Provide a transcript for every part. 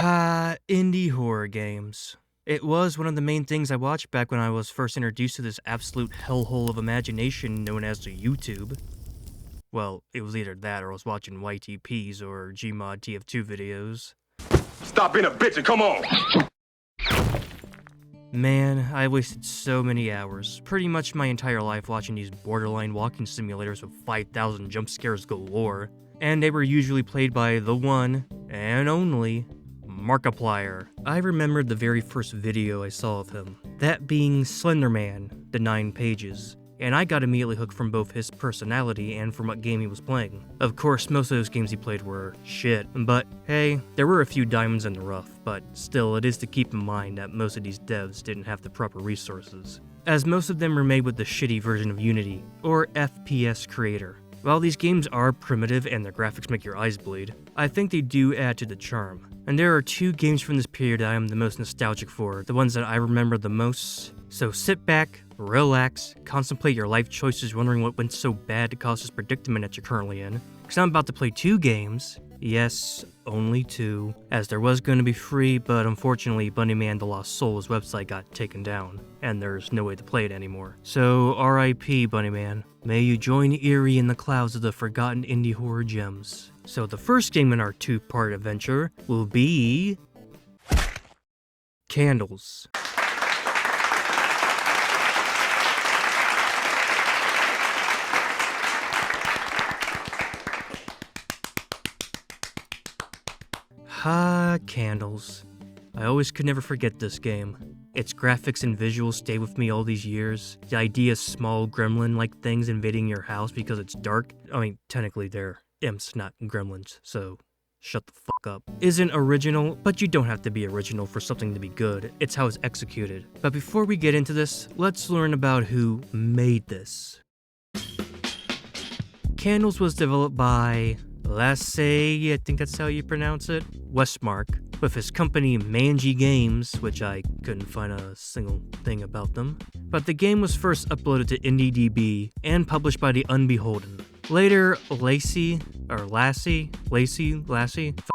Indie horror games. It was one of the main things I watched back when I was first introduced to this absolute hellhole of imagination known as the YouTube. Well, it was either that or I was watching YTPs or Gmod TF2 videos. Stop being a bitch and come on! Man, I wasted so many hours, pretty much my entire life watching these borderline walking simulators with 5,000 jump scares galore, and they were usually played by the one and only Markiplier. I remembered the very first video I saw of him, that being Slenderman, the 9 pages, and I got immediately hooked from both his personality and from what game he was playing. Of course, most of those games he played were shit, but hey, there were a few diamonds in the rough, but still, it is to keep in mind that most of these devs didn't have the proper resources, as most of them were made with the shitty version of Unity, or FPS Creator. While these games are primitive and their graphics make your eyes bleed, I think they do add to the charm. And there are 2 games from this period I am the most nostalgic for, the ones that I remember the most. So sit back, relax, contemplate your life choices wondering what went so bad to cause this predicament that you're currently in. Because I'm about to play 2 games. Yes, only 2, as there was going to be free, but unfortunately Bunnyman the Lost Soul's website got taken down, and there's no way to play it anymore. So RIP Bunnyman, may you join Eerie in the clouds of the forgotten indie horror gems. So the first game in our 2-part adventure will be Candles. Candles. I always could never forget this game. Its graphics and visuals stay with me all these years. The idea of small gremlin-like things invading your house because it's dark. I mean, technically they're imps, not gremlins, so shut the fuck up. Isn't original, but you don't have to be original for something to be good. It's how it's executed. But before we get into this, let's learn about who made this. Candles was developed by Lasse, I think that's how you pronounce it, Westmark, with his company Manji Games, which I couldn't find a single thing about them. But the game was first uploaded to IndieDB and published by the Unbeholden. Later, Lassie, fuck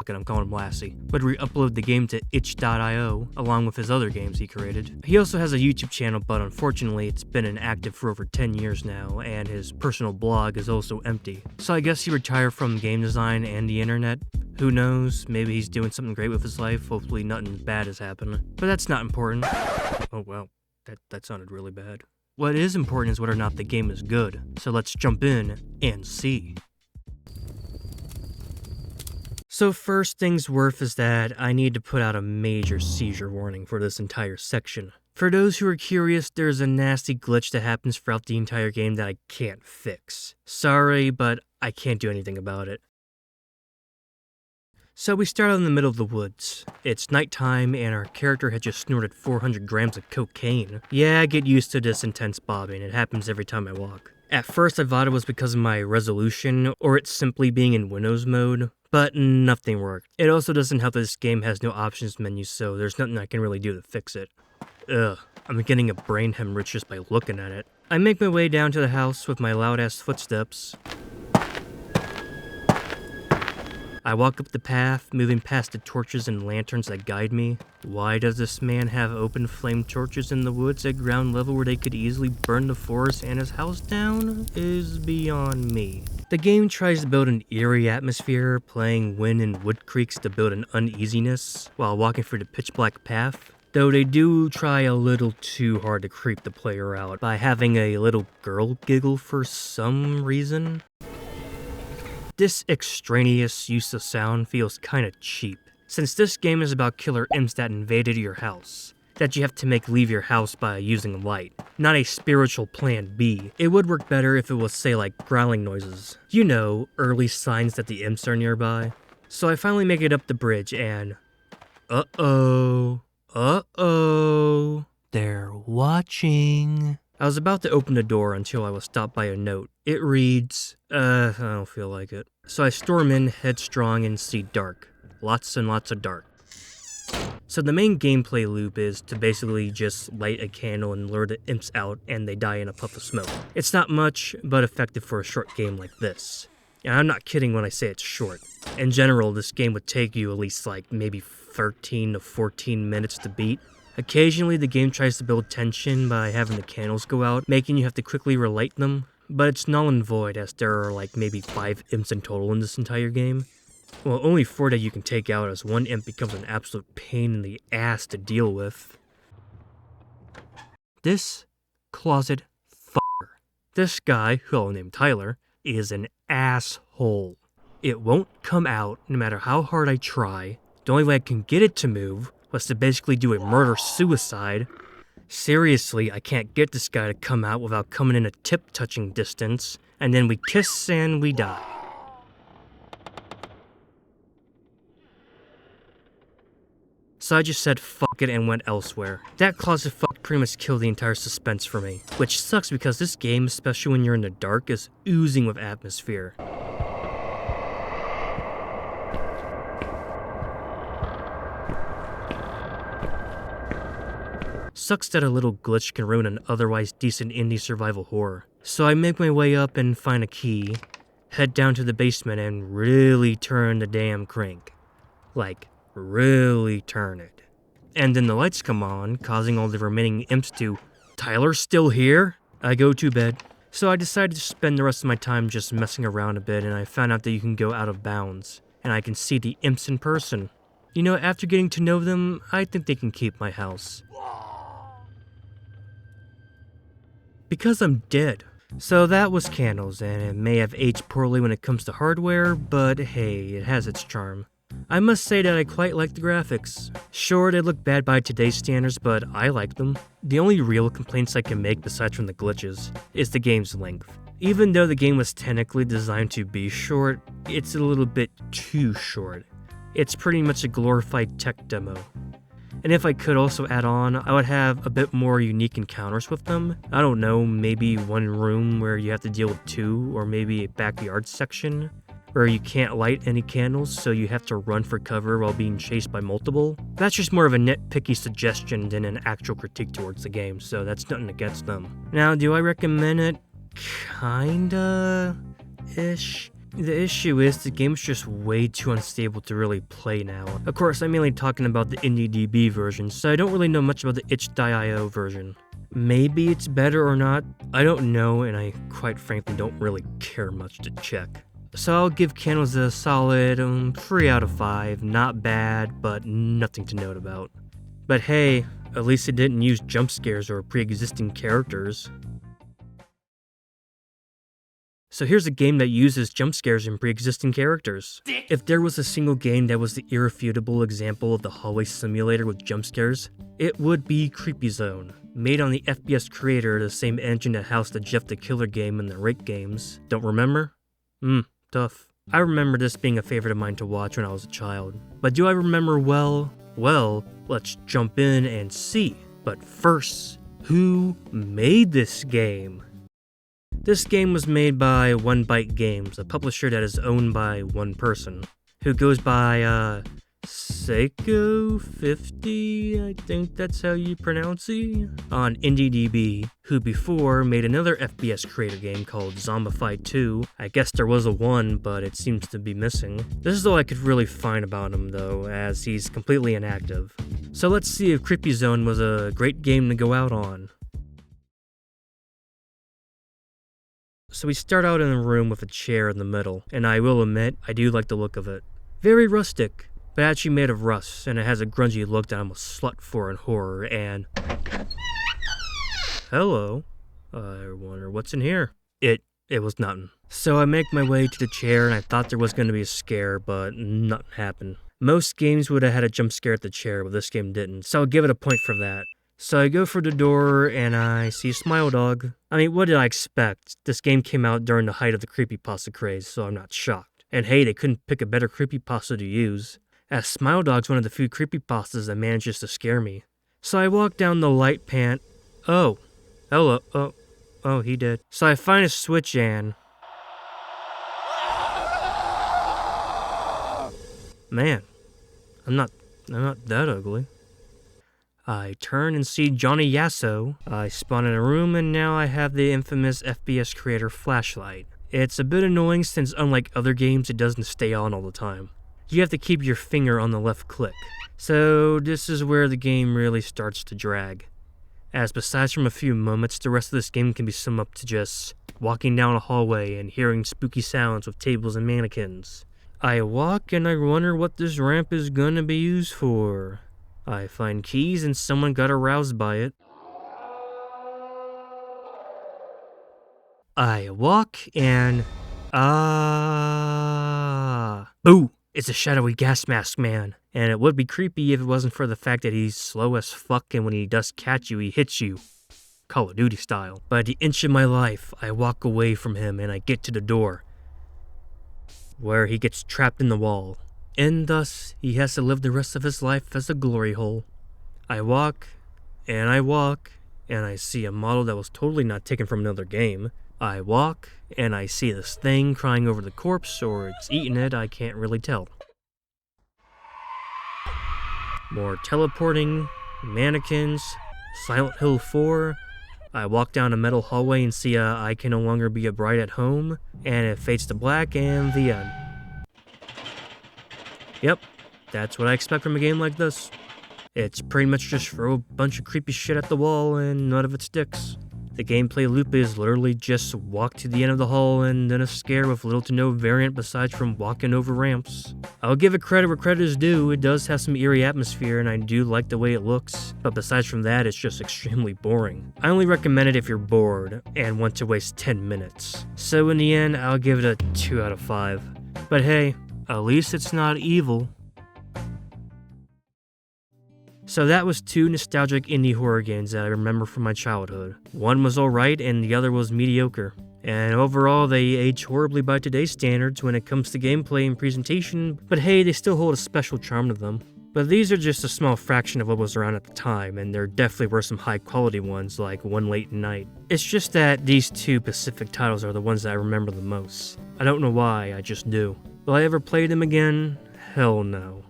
it, I'm calling him Lassie, would re-upload the game to itch.io, along with his other games he created. He also has a YouTube channel, but unfortunately it's been inactive for over 10 years now, and his personal blog is also empty. So I guess he retired from game design and the internet. Who knows, maybe he's doing something great with his life, hopefully nothing bad has happened. But that's not important. Oh well, that sounded really bad. What is important is whether or not the game is good, so let's jump in and see. So first things worth is that I need to put out a major seizure warning for this entire section. For those who are curious, there's a nasty glitch that happens throughout the entire game that I can't fix. Sorry, but I can't do anything about it. So we start out in the middle of the woods. It's nighttime and our character had just snorted 400 grams of cocaine. Yeah, I get used to this intense bobbing, it happens every time I walk. At first I thought it was because of my resolution, or it's simply being in Windows mode, but nothing worked. It also doesn't help that this game has no options menu, so there's nothing I can really do to fix it. Ugh, I'm getting a brain hemorrhage just by looking at it. I make my way down to the house with my loud-ass footsteps. I walk up the path, moving past the torches and lanterns that guide me. Why does this man have open flame torches in the woods at ground level where they could easily burn the forest and his house down? Is beyond me. The game tries to build an eerie atmosphere, playing wind and wood creaks to build an uneasiness while walking through the pitch black path. Though they do try a little too hard to creep the player out by having a little girl giggle for some reason. This extraneous use of sound feels kinda cheap, since this game is about killer imps that invaded your house, that you have to make leave your house by using light, not a spiritual plan B. It would work better if it was, say, like growling noises. You know, early signs that the imps are nearby. So I finally make it up the bridge and... Uh-oh, they're watching. I was about to open the door until I was stopped by a note. It reads, I don't feel like it. So I storm in headstrong and see dark. Lots and lots of dark. So the main gameplay loop is to basically just light a candle and lure the imps out and they die in a puff of smoke. It's not much, but effective for a short game like this. And I'm not kidding when I say it's short. In general, this game would take you at least like maybe 13 to 14 minutes to beat. Occasionally, the game tries to build tension by having the candles go out, making you have to quickly relight them, but it's null and void as there are like maybe 5 imps in total in this entire game. Well, only 4 that you can take out as one imp becomes an absolute pain in the ass to deal with. This closet f***er. This guy, who I'll name Tyler, is an asshole. It won't come out no matter how hard I try. The only way I can get it to move was to basically do a murder-suicide. Seriously, I can't get this guy to come out without coming in a tip-touching distance, and then we kiss and we die. So I just said fuck it and went elsewhere. That closet fuck pretty much killed the entire suspense for me, which sucks because this game, especially when you're in the dark, is oozing with atmosphere. Sucks that a little glitch can ruin an otherwise decent indie survival horror. So I make my way up and find a key, head down to the basement and really turn the damn crank. Like, really turn it. And then the lights come on, causing all the remaining imps to, "Tyler's still here?" I go to bed. So I decided to spend the rest of my time just messing around a bit, and I found out that you can go out of bounds, and I can see the imps in person. You know, after getting to know them, I think they can keep my house. Because I'm dead. So that was Candles, and it may have aged poorly when it comes to hardware, but hey, it has its charm. I must say that I quite like the graphics. Sure, they look bad by today's standards, but I like them. The only real complaints I can make, besides from the glitches, is the game's length. Even though the game was technically designed to be short, it's a little bit too short. It's pretty much a glorified tech demo. And if I could also add on, I would have a bit more unique encounters with them. I don't know, maybe one room where you have to deal with 2, or maybe a backyard section where you can't light any candles, so you have to run for cover while being chased by multiple. That's just more of a nitpicky suggestion than an actual critique towards the game, so that's nothing against them. Now, do I recommend it? Kinda-ish. The issue is the game's just way too unstable to really play now. Of course, I'm mainly talking about the IndieDB version, so I don't really know much about the itch.io version. Maybe it's better or not, I don't know, and I quite frankly don't really care much to check. So I'll give Candles a solid 3 out of 5, not bad, but nothing to note about. But hey, at least it didn't use jump scares or pre-existing characters. So here's a game that uses jump scares and pre-existing characters. If there was a single game that was the irrefutable example of the hallway simulator with jump scares, it would be Creepy Zone. Made on the FPS Creator, the same engine that housed the Jeff the Killer game and the Rake games. Don't remember? Tough. I remember this being a favorite of mine to watch when I was a child. But do I remember well? Well, let's jump in and see. But first, who made this game? This game was made by One Byte Games, a publisher that is owned by one person, who goes by, Seiko50, I think that's how you pronounce it, on IndieDB, who before made another FPS creator game called Zombified 2. I guess there was a 1, but it seems to be missing. This is all I could really find about him though, as he's completely inactive. So let's see if Creepy Zone was a great game to go out on. So we start out in a room with a chair in the middle, and I will admit, I do like the look of it. Very rustic, but actually made of rust, and it has a grungy look that I'm a slut for in horror, and... Hello. I wonder what's in here. It was nothing. So I make my way to the chair, and I thought there was going to be a scare, but nothing happened. Most games would have had a jump scare at the chair, but this game didn't, so I'll give it a point for that. So I go for the door, and I see Smile Dog. I mean, what did I expect? This game came out during the height of the creepypasta craze, so I'm not shocked. And hey, they couldn't pick a better creepypasta to use, as Smile Dog's one of the few creepypastas that manages to scare me. So I walk down the light pant. Oh, hello. Oh, he did. So I find a switch and... Man, I'm not that ugly. I turn and see Johnny Yasso. I spawn in a room and now I have the infamous FPS creator flashlight. It's a bit annoying since unlike other games, it doesn't stay on all the time. You have to keep your finger on the left click. So this is where the game really starts to drag. As besides from a few moments, the rest of this game can be summed up to just walking down a hallway and hearing spooky sounds with tables and mannequins. I walk and I wonder what this ramp is gonna be used for. I find keys and someone got aroused by it. I walk and... Boo! It's a shadowy gas mask man. And it would be creepy if it wasn't for the fact that he's slow as fuck and when he does catch you, he hits you. Call of Duty style. But at the inch of my life, I walk away from him and I get to the door, where he gets trapped in the wall. And thus, he has to live the rest of his life as a glory hole. I walk, and I see a model that was totally not taken from another game. I walk, and I see this thing crying over the corpse, or it's eating it, I can't really tell. More teleporting, mannequins, Silent Hill 4. I walk down a metal hallway and see I Can No Longer Be a Bride at Home, and it fades to black, and the end. Yep, that's what I expect from a game like this. It's pretty much just throw a bunch of creepy shit at the wall and none of it sticks. The gameplay loop is literally just walk to the end of the hall and then a scare with little to no variant besides from walking over ramps. I'll give it credit where credit is due, it does have some eerie atmosphere and I do like the way it looks, but besides from that it's just extremely boring. I only recommend it if you're bored and want to waste 10 minutes. So in the end, I'll give it a 2 out of 5. But hey, at least it's not evil. So that was 2 nostalgic indie horror games that I remember from my childhood. One was alright and the other was mediocre. And overall they age horribly by today's standards when it comes to gameplay and presentation, but hey, they still hold a special charm to them. But these are just a small fraction of what was around at the time, and there definitely were some high quality ones like One Late Night. It's just that these 2 Pacific titles are the ones that I remember the most. I don't know why, I just do. Will I ever play them again? Hell no.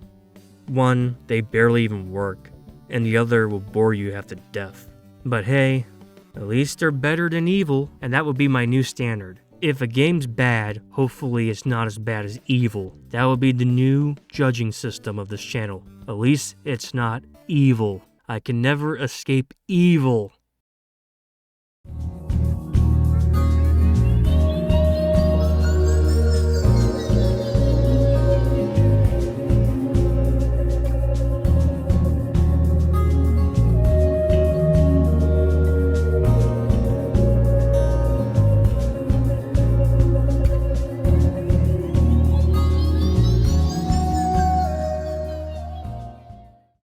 One, they barely even work, and the other will bore you half to death. But hey, at least they're better than evil, and that would be my new standard. If a game's bad, hopefully it's not as bad as evil. That will be the new judging system of this channel. At least it's not evil. I can never escape evil.